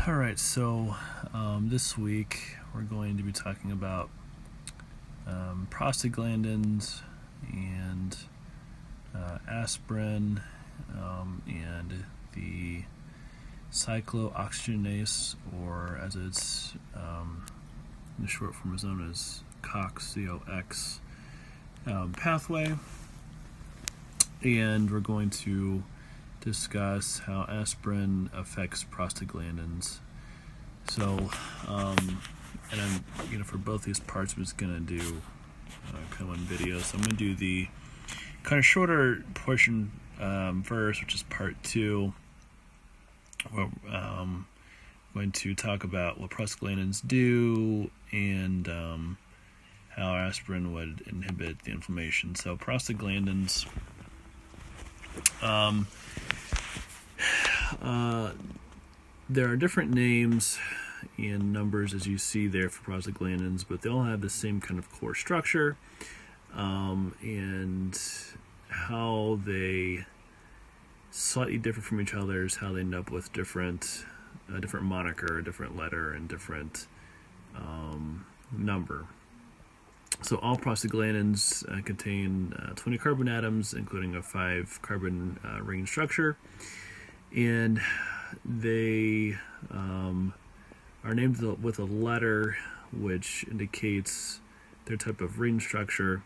Alright, so this week we're going to be talking about prostaglandins and aspirin and the cyclooxygenase, or as it's the short form is known as COX, C-O-X pathway. And we're going to discuss how aspirin affects prostaglandins. So, and I'm, for both these parts, I'm just going to do kind of one video. So I'm going to do the kind of shorter portion first, which is part 2. Where I'm going to talk about what prostaglandins do and how aspirin would inhibit the inflammation. So prostaglandins, there are different names and numbers as you see there for prostaglandins, but they all have the same kind of core structure, and how they slightly differ from each other is how they end up with different moniker, a different letter, and different number. So all prostaglandins contain 20 carbon atoms, including a 5 carbon ring structure, and they are named with a letter which indicates their type of ring structure,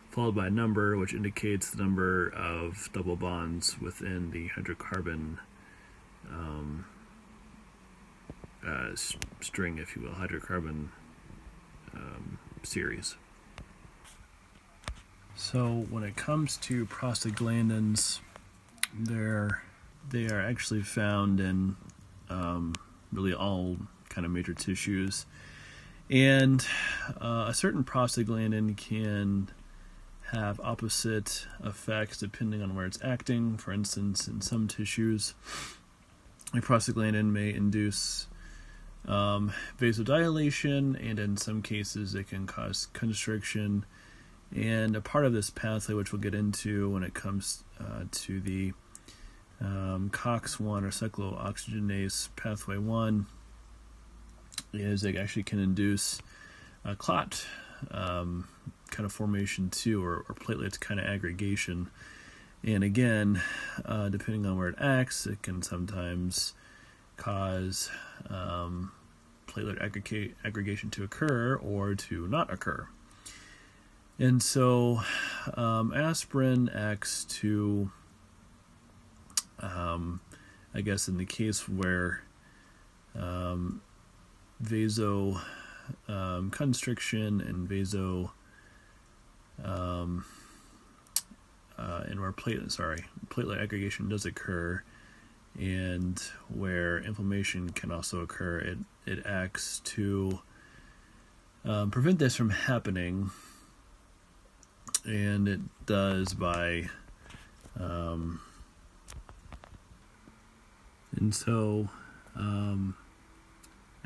followed by a number which indicates the number of double bonds within the hydrocarbon string, if you will, hydrocarbon series. So when it comes to prostaglandins, they are actually found in really all kind of major tissues, and a certain prostaglandin can have opposite effects depending on where it's acting. For instance, in some tissues, a prostaglandin may induce vasodilation, and in some cases it can cause constriction. And a part of this pathway, which we'll get into when it comes to the COX-1 or cyclooxygenase pathway 1, is it actually can induce clot kind of formation too, or platelet kind of aggregation. And again, depending on where it acts, it can sometimes cause platelet aggregation to occur or to not occur. And so aspirin acts to, I guess in the case where constriction and and where platelet aggregation does occur, and where inflammation can also occur, it acts to prevent this from happening. And it does by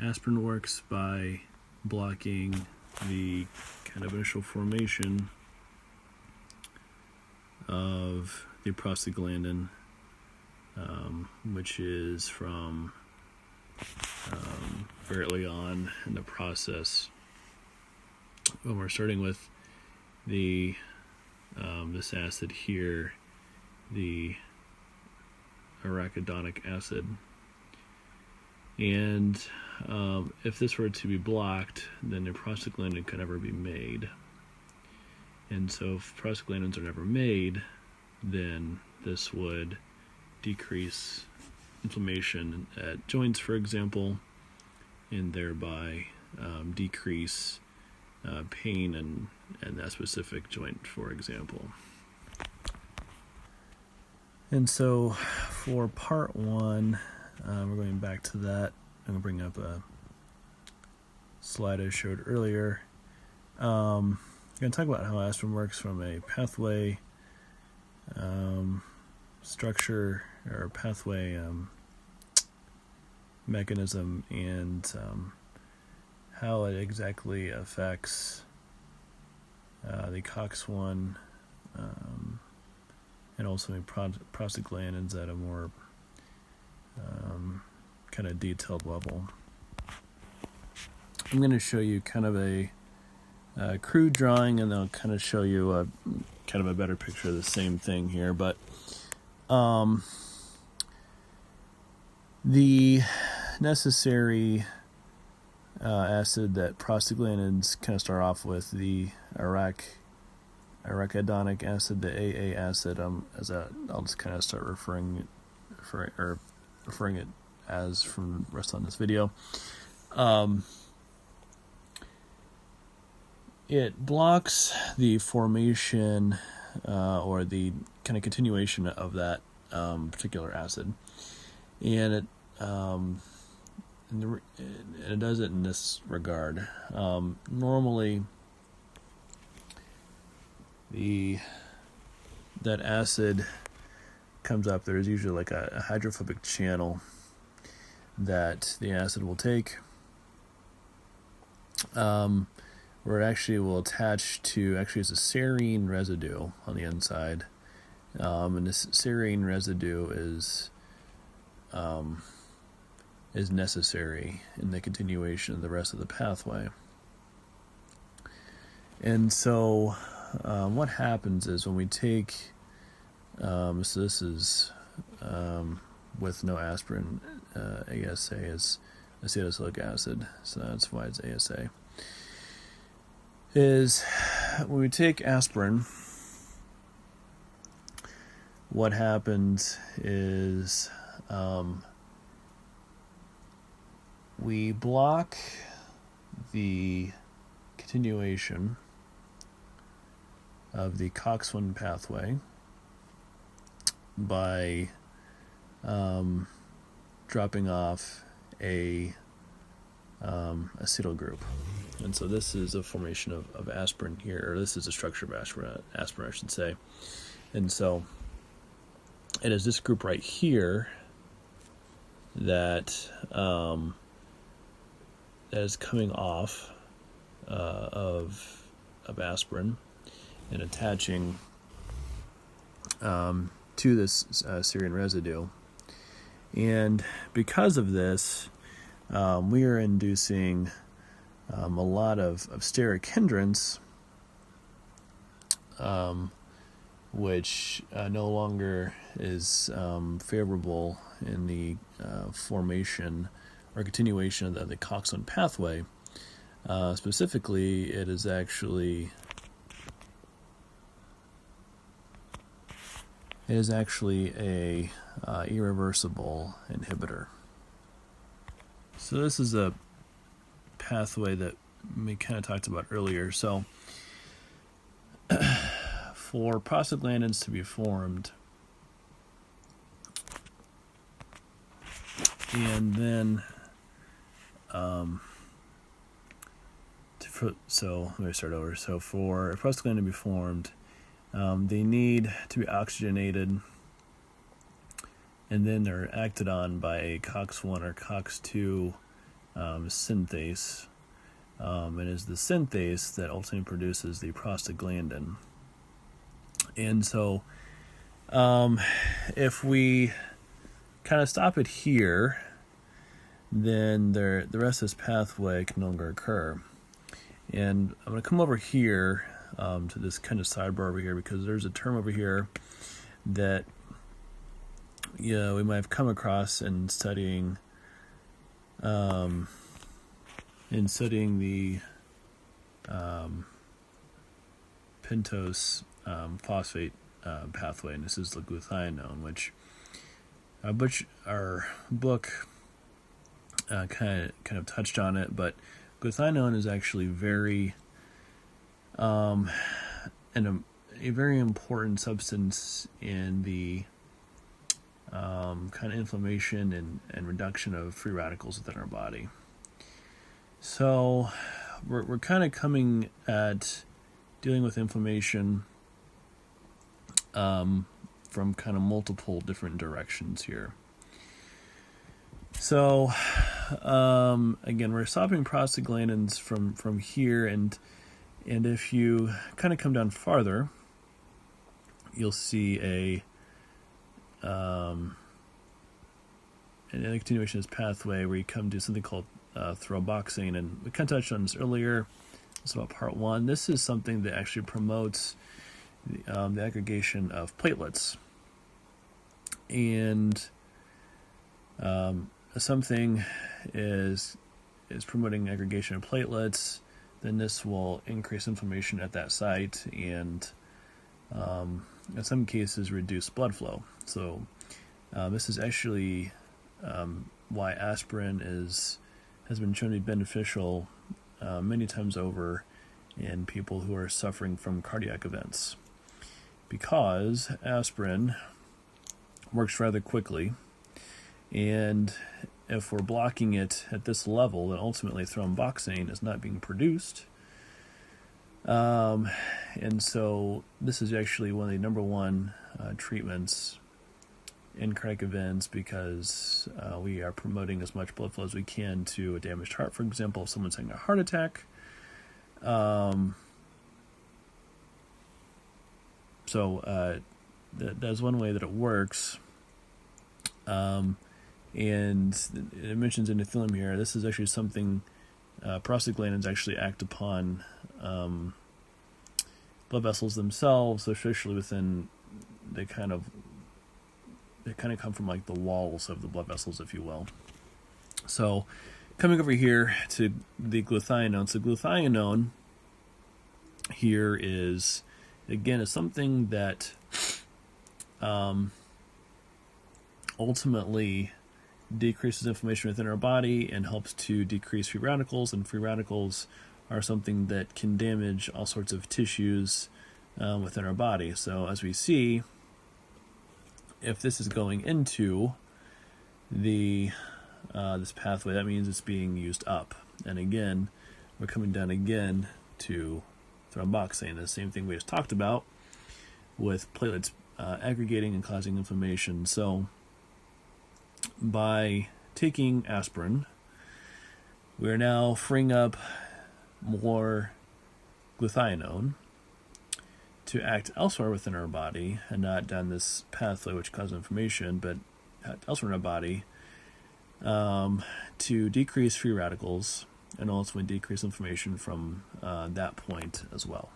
aspirin works by blocking the kind of initial formation of the prostaglandin, which is from very early on in the process, when we're starting with the this acid here, the arachidonic acid. And if this were to be blocked, then a prostaglandin could never be made. And so if prostaglandins are never made, then this would decrease inflammation at joints, for example, and thereby decrease pain and that specific joint, for example. And so for part 1, we're going back to that. I'm going to bring up a slide I showed earlier. I'm going to talk about how aspirin works from a pathway structure or pathway mechanism, and how it exactly affects the COX-1 and also prostaglandins at a more kind of detailed level. I'm going to show you kind of a crude drawing, and then I'll kind of show you a kind of a better picture of the same thing here. But the necessary acid that prostaglandins kind of start off with, the arachidonic acid, the AA acid, I'll just kind of start referring it as from the rest on this video. It blocks the formation or the kind of continuation of that particular acid, and it does it in this regard. Normally, that acid comes up. There's usually like a hydrophobic channel that the acid will take, where it actually will attach to, actually it's a serine residue on the inside, and this serine residue is necessary in the continuation of the rest of the pathway. And so what happens is when we take, so this is with no aspirin, ASA is acetylsalicylic acid, so that's why it's ASA, is when we take aspirin, what happens is we block the continuation of the COX-1 pathway by dropping off a acetyl group. And so this is a formation of aspirin here, or this is a structure of aspirin I should say. And so it is this group right here that that is coming off of aspirin and attaching to this serine residue. And because of this, we are inducing a lot of steric hindrance, which no longer is favorable in the formation or continuation of the COX-1 pathway. Specifically, it is actually a irreversible inhibitor. So this is a pathway that we kind of talked about earlier. So for prostaglandins to be formed, and then so let me start over. So for a prostaglandin to be formed, they need to be oxygenated, and then they're acted on by a COX-1 or COX-2 synthase, and is the synthase that ultimately produces the prostaglandin. And so if we kind of stop it here, then the rest of this pathway can no longer occur. And I'm going to come over here to this kind of sidebar over here, because there's a term over here that we might have come across in studying the pentose phosphate pathway, and this is the glutathione, which our book kind of touched on it, but glutathione is actually very and a very important substance in the kind of inflammation and reduction of free radicals within our body. So we're kind of coming at dealing with inflammation from kind of multiple different directions here. So again, we're stopping prostaglandins from here, and if you kind of come down farther, you'll see and in the continuation of this pathway, where you come to something called thromboxane, and we kind of touched on this earlier. It's about part 1. This is something that actually promotes the aggregation of platelets, and something is promoting aggregation of platelets, then this will increase inflammation at that site, and in some cases reduce blood flow. So this is actually why aspirin has been shown to be beneficial many times over in people who are suffering from cardiac events, because aspirin works rather quickly, and if we're blocking it at this level, then ultimately thromboxane is not being produced. And so this is actually one of the number one treatments in cardiac events, because we are promoting as much blood flow as we can to a damaged heart. For example, if someone's having a heart attack, that's one way that it works. And it mentions endothelium here. This is actually something prostaglandins actually act upon blood vessels themselves, especially within they kind of come from like the walls of the blood vessels, if you will. So coming over here to the glutathione. So glutathione here is, again, is something that ultimately decreases inflammation within our body and helps to decrease free radicals, and free radicals are something that can damage all sorts of tissues within our body. So as we see, if this is going into the this pathway, that means it's being used up. And again, we're coming down again to thromboxane, the same thing we just talked about with platelets aggregating and causing inflammation. So by taking aspirin, we are now freeing up more glutathione to act elsewhere within our body, and not down this pathway which causes inflammation, but elsewhere in our body, to decrease free radicals and ultimately decrease inflammation from that point as well.